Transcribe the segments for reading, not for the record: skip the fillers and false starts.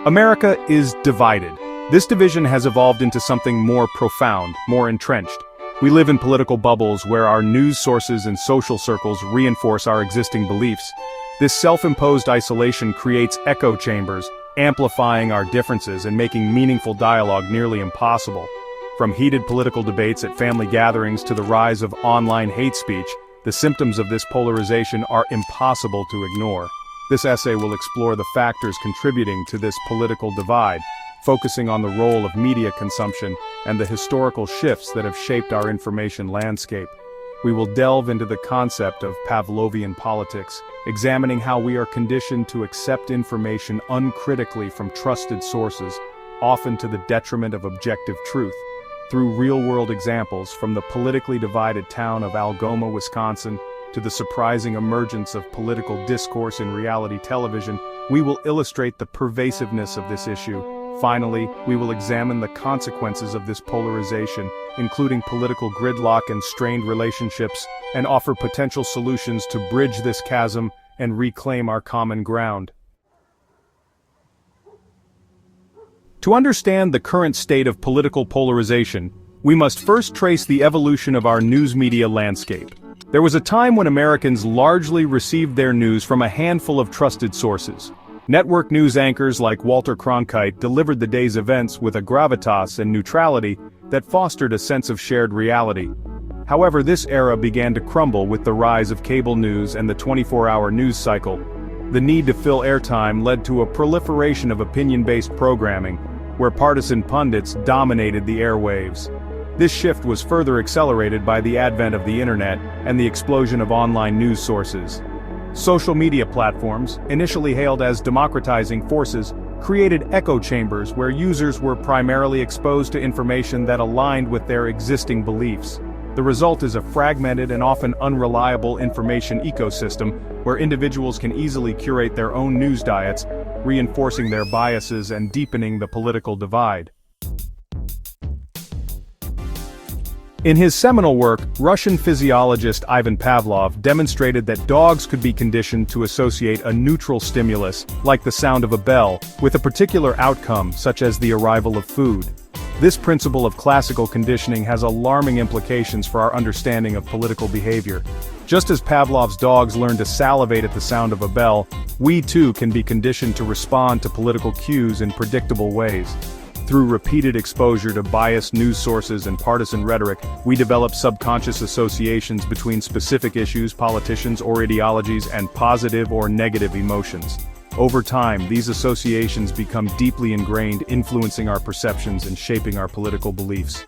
America is divided. This division has evolved into something more profound, more entrenched. We live in political bubbles where our news sources and social circles reinforce our existing beliefs. This self-imposed isolation creates echo chambers, amplifying our differences and making meaningful dialogue nearly impossible. From heated political debates at family gatherings to the rise of online hate speech, the symptoms of this polarization are impossible to ignore. This essay will explore the factors contributing to this political divide, focusing on the role of media consumption and the historical shifts that have shaped our information landscape. We will delve into the concept of Pavlovian politics, examining how we are conditioned to accept information uncritically from trusted sources, often to the detriment of objective truth. Through real-world examples, from the politically divided town of Algoma, Wisconsin, to the surprising emergence of political discourse in reality television, we will illustrate the pervasiveness of this issue. Finally, we will examine the consequences of this polarization, including political gridlock and strained relationships, and offer potential solutions to bridge this chasm and reclaim our common ground. To understand the current state of political polarization, we must first trace the evolution of our news media landscape. There was a time when Americans largely received their news from a handful of trusted sources. Network news anchors like Walter Cronkite delivered the day's events with a gravitas and neutrality that fostered a sense of shared reality. However, this era began to crumble with the rise of cable news and the 24-hour news cycle. The need to fill airtime led to a proliferation of opinion-based programming, where partisan pundits dominated the airwaves. This shift was further accelerated by the advent of the internet and the explosion of online news sources. Social media platforms, initially hailed as democratizing forces, created echo chambers where users were primarily exposed to information that aligned with their existing beliefs. The result is a fragmented and often unreliable information ecosystem where individuals can easily curate their own news diets, reinforcing their biases and deepening the political divide. In his seminal work, Russian physiologist Ivan Pavlov demonstrated that dogs could be conditioned to associate a neutral stimulus, like the sound of a bell, with a particular outcome, such as the arrival of food. This principle of classical conditioning has alarming implications for our understanding of political behavior. Just as Pavlov's dogs learned to salivate at the sound of a bell, we too can be conditioned to respond to political cues in predictable ways. Through repeated exposure to biased news sources and partisan rhetoric, we develop subconscious associations between specific issues, politicians, or ideologies, and positive or negative emotions. Over time, these associations become deeply ingrained, influencing our perceptions and shaping our political beliefs.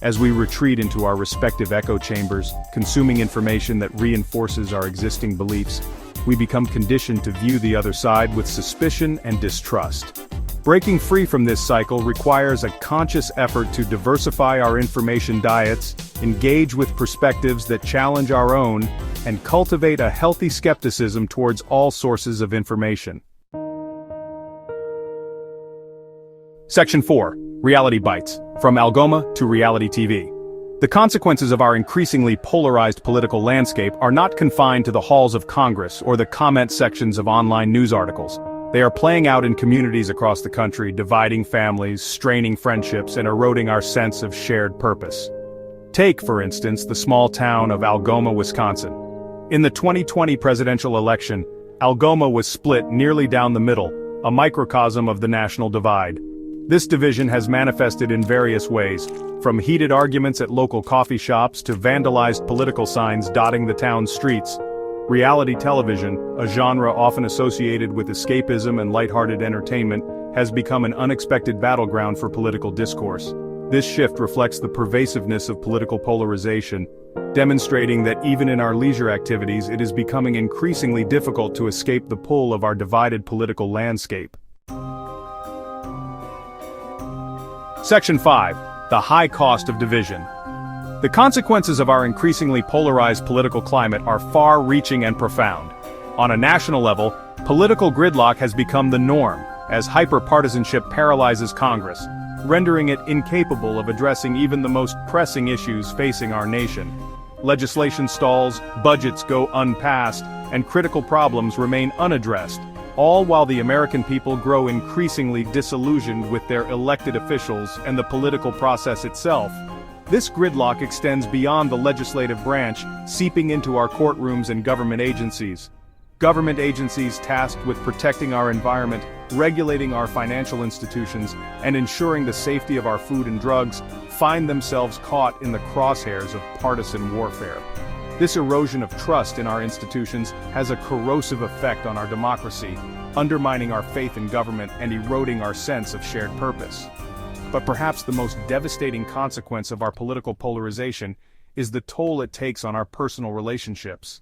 As we retreat into our respective echo chambers, consuming information that reinforces our existing beliefs, we become conditioned to view the other side with suspicion and distrust. Breaking free from this cycle requires a conscious effort to diversify our information diets, engage with perspectives that challenge our own, and cultivate a healthy skepticism towards all sources of information. Section 4. Reality Bites. From Algoma to Reality TV. The consequences of our increasingly polarized political landscape are not confined to the halls of Congress or the comment sections of online news articles. They are playing out in communities across the country, dividing families, straining friendships, and eroding our sense of shared purpose. Take, for instance, the small town of Algoma, Wisconsin. In the 2020 presidential election, Algoma was split nearly down the middle, a microcosm of the national divide. This division has manifested in various ways, from heated arguments at local coffee shops to vandalized political signs dotting the town's streets. Reality television, a genre often associated with escapism and lighthearted entertainment, has become an unexpected battleground for political discourse. This shift reflects the pervasiveness of political polarization, demonstrating that even in our leisure activities it is becoming increasingly difficult to escape the pull of our divided political landscape. Section 5. The high cost of division. The consequences of our increasingly polarized political climate are far-reaching and profound. On a national level, political gridlock has become the norm, as hyper-partisanship paralyzes Congress, rendering it incapable of addressing even the most pressing issues facing our nation. Legislation stalls, budgets go unpassed, and critical problems remain unaddressed, all while the American people grow increasingly disillusioned with their elected officials and the political process itself. This gridlock extends beyond the legislative branch, seeping into our courtrooms and government agencies. Government agencies tasked with protecting our environment, regulating our financial institutions, and ensuring the safety of our food and drugs, find themselves caught in the crosshairs of partisan warfare. This erosion of trust in our institutions has a corrosive effect on our democracy, undermining our faith in government and eroding our sense of shared purpose. But perhaps the most devastating consequence of our political polarization is the toll it takes on our personal relationships.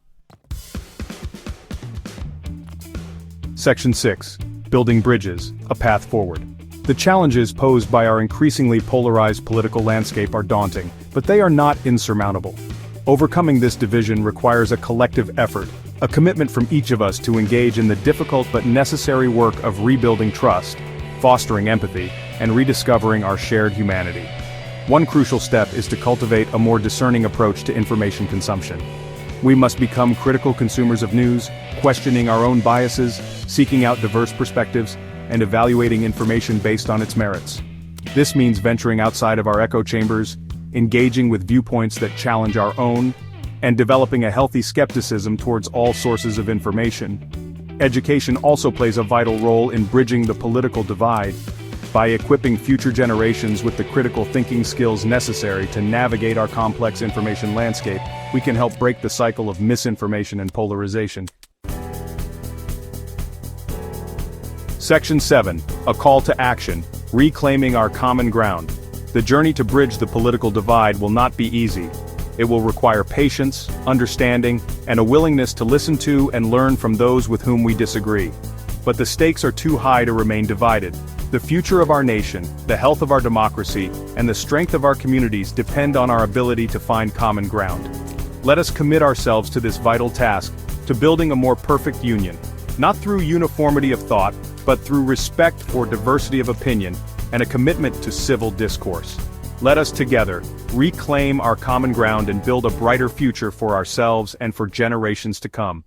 Section 6. Building Bridges, a Path Forward. The challenges posed by our increasingly polarized political landscape are daunting, but they are not insurmountable. Overcoming this division requires a collective effort, a commitment from each of us to engage in the difficult but necessary work of rebuilding trust, fostering empathy, and rediscovering our shared humanity. One crucial step is to cultivate a more discerning approach to information consumption. We must become critical consumers of news, questioning our own biases, seeking out diverse perspectives, and evaluating information based on its merits. This means venturing outside of our echo chambers, engaging with viewpoints that challenge our own, and developing a healthy skepticism towards all sources of information. Education also plays a vital role in bridging the political divide. By equipping future generations with the critical thinking skills necessary to navigate our complex information landscape, we can help break the cycle of misinformation and polarization. Section 7. A Call to Action, Reclaiming Our Common Ground. The journey to bridge the political divide will not be easy. It will require patience, understanding, and a willingness to listen to and learn from those with whom we disagree. But the stakes are too high to remain divided. The future of our nation, the health of our democracy, and the strength of our communities depend on our ability to find common ground. Let us commit ourselves to this vital task, to building a more perfect union, not through uniformity of thought, but through respect for diversity of opinion and a commitment to civil discourse. Let us together reclaim our common ground and build a brighter future for ourselves and for generations to come.